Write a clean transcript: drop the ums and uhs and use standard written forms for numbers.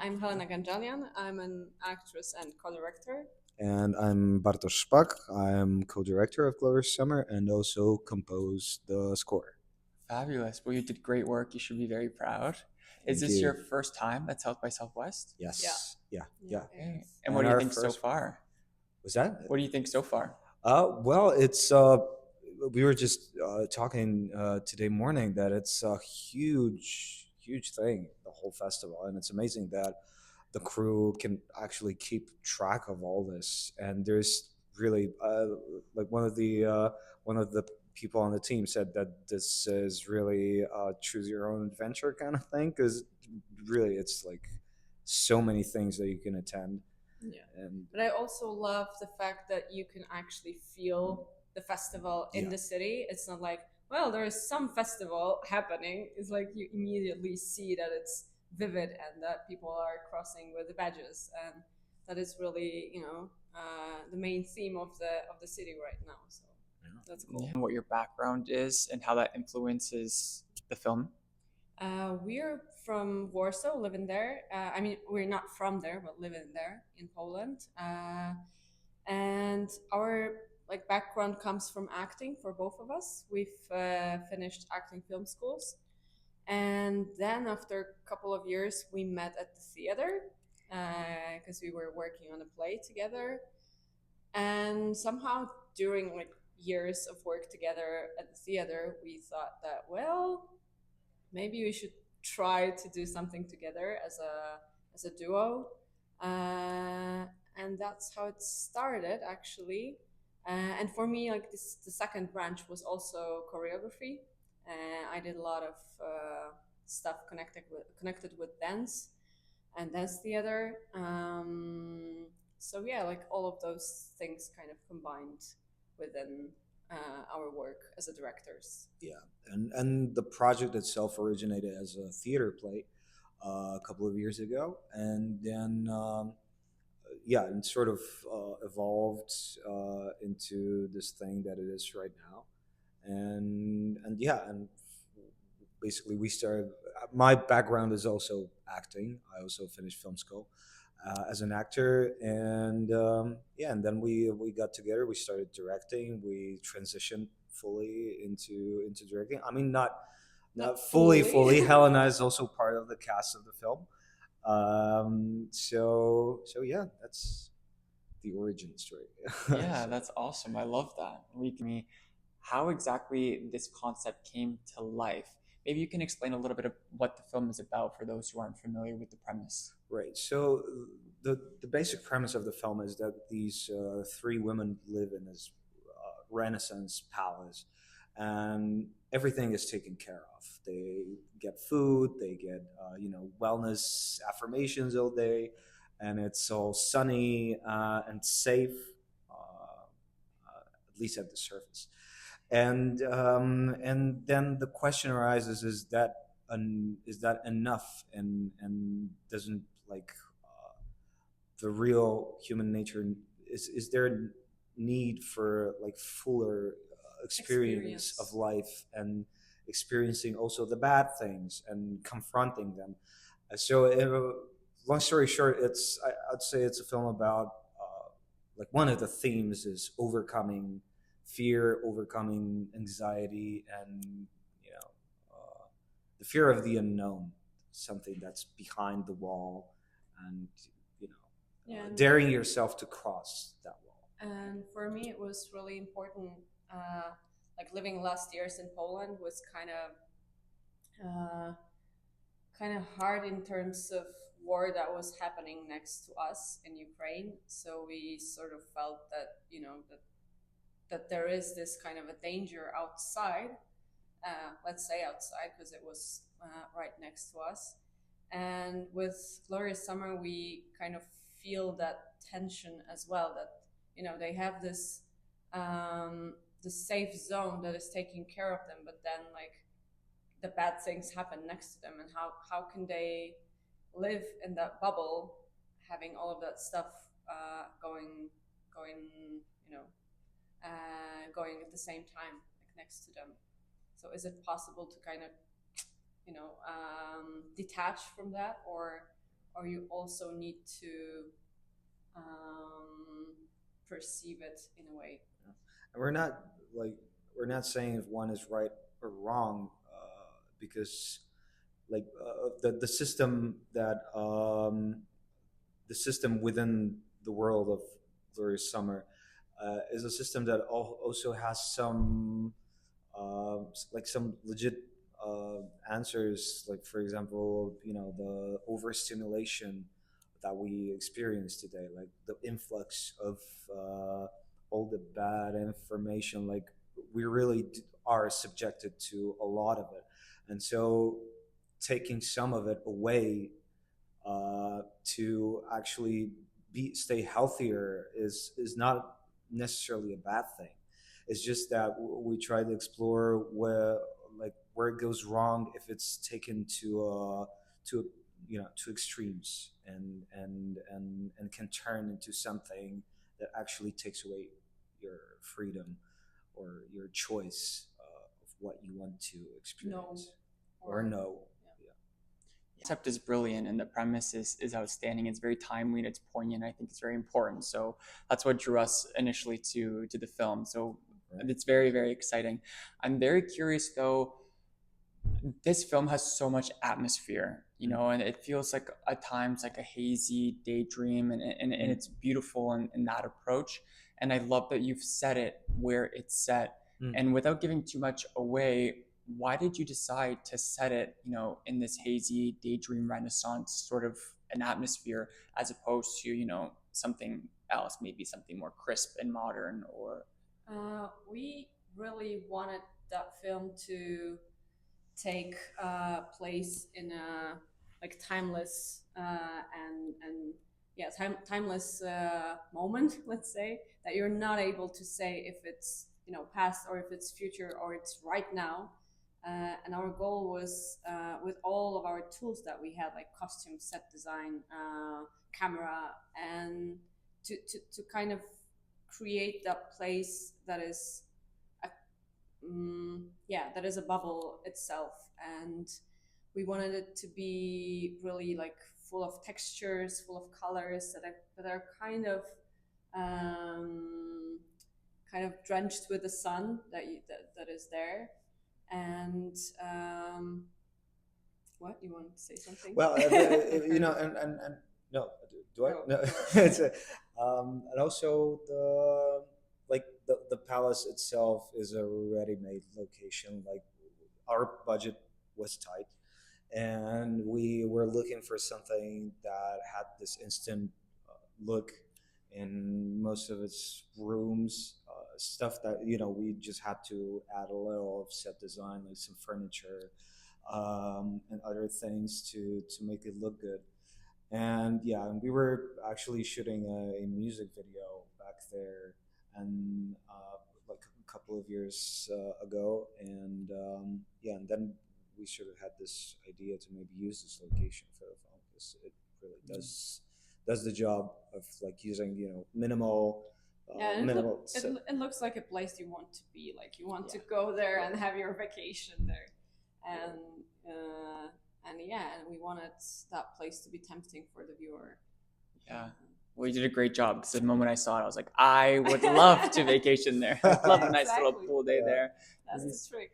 I'm Helena Ganjalyan. I'm an actress and co-director. And I'm Bartosz Szpak. I'm co-director of Glover's Summer and also composed the score. Fabulous. Well, you did great work. You should be very proud. Is Thank this you. your first time at South by Southwest? Yes. Yeah. Okay. And what do you think so far? Was that? What do you think so far? Well, it's we were just talking today morning that it's a huge thing, the whole festival, and it's amazing that the crew can actually keep track of all this. And there's really like one of the people on the team said that this is really a choose your own adventure kind of thing, because really it's like so many things that you can attend. Yeah. And But I also love the fact that you can actually feel the festival in the city. It's not like, well, there is some festival happening. It's like you immediately see that it's vivid and that people are crossing with the badges, and that is really, the main theme of the city right now. So that's cool. And what your background is and how that influences the film? We're from Warsaw, living there. I mean, we're not from there, but living there in Poland. And our background comes from acting for both of us. We've finished acting film schools, and then after a couple of years, we met at the theater because we were working on a play together. And somehow during years of work together at the theater, we thought that, well, maybe we should try to do something together as a duo, and that's how it started actually. And for me, the second branch was also choreography. I did a lot of stuff connected with dance and dance theater. So yeah, all of those things kind of combined within our work as a directors. Yeah, and the project itself originated as a theater play a couple of years ago, and then and sort of evolved into this thing that it is right now, and basically we started. My background is also acting. I also finished film school as an actor, and and then we got together. We started directing. We transitioned fully into directing. I mean, not fully. Helena is also part of the cast of the film. So yeah, that's the origin story. Yeah, that's awesome. I love that. How exactly this concept came to life. Maybe you can explain a little bit of what the film is about for those who aren't familiar with the premise. Right. So the basic premise of the film is that these three women live in this Renaissance palace, and everything is taken care of. They get food, they get wellness affirmations all day, and it's all sunny and safe, at least at the surface. And then the question arises: is that enough? And doesn't the real human nature, is there a need for fuller experience of life, and experiencing also the bad things and confronting them? Long story short, I'd say it's a film about one of the themes is overcoming fear, overcoming anxiety, and the fear of the unknown, something that's behind the wall, and daring yourself to cross that wall. And for me, it was really important. Living last years in Poland was kind of hard in terms of war that was happening next to us in Ukraine. So we sort of felt that that there is this kind of a danger outside. Let's say outside, because it was right next to us. And with Glorious Summer, we kind of feel that tension as well, that they have this the safe zone that is taking care of them, but then the bad things happen next to them, and how can they live in that bubble having all of that stuff going going at the same time next to them. So is it possible to kind of detach from that, or or you also need to perceive it in a way. And we're not saying if one is right or wrong, because the system that the system within the world of Glorious Summer is a system that also has some some legit answers. Like for example, the overstimulation that we experience today, like the influx of all the bad information. Like we really are subjected to a lot of it, and so taking some of it away to actually stay healthier is not necessarily a bad thing. It's just that we try to explore where it goes wrong if it's taken to extremes, and can turn into something that actually takes away your freedom or your choice of what you want to experience or no. The concept is brilliant and the premise is outstanding. It's very timely and it's poignant. I think it's very important. So that's what drew us initially to the film. So it's very, very exciting. I'm very curious though. This film has so much atmosphere, and it feels like at times like a hazy daydream, and it's beautiful in that approach. And I love that you've set it where it's set. And without giving too much away, why did you decide to set it, in this hazy daydream Renaissance sort of an atmosphere, as opposed to, something else, maybe something more crisp and modern? Or we really wanted that film to take place in a timeless timeless moment, let's say, that you're not able to say if it's past or if it's future or it's right now. And our goal was, with all of our tools that we had, like costume, set design, camera, and to kind of create that place that is that is a bubble itself. And we wanted it to be really full of textures, full of colors that are kind of drenched with the sun that is there. And what, you want to say something? Well, and no, do I? No. It's and also the palace itself is a ready-made location. Like our budget was tight, and we were looking for something that had this instant look in most of its rooms. Stuff that we just had to add a little of set design, like some furniture and other things to make it look good. And we were actually shooting a music video back there, and like a couple of years ago, and and then we sort of had this idea to maybe use this location for the film, because it really does the job of using minimal. It looks like a place you want to be. Like you want to go there and have your vacation there, and we wanted that place to be tempting for the viewer. Yeah. Well, you did a great job, because the moment I saw it, I was like, I would love to vacation there. I'd love a nice little pool day there. That's the trick.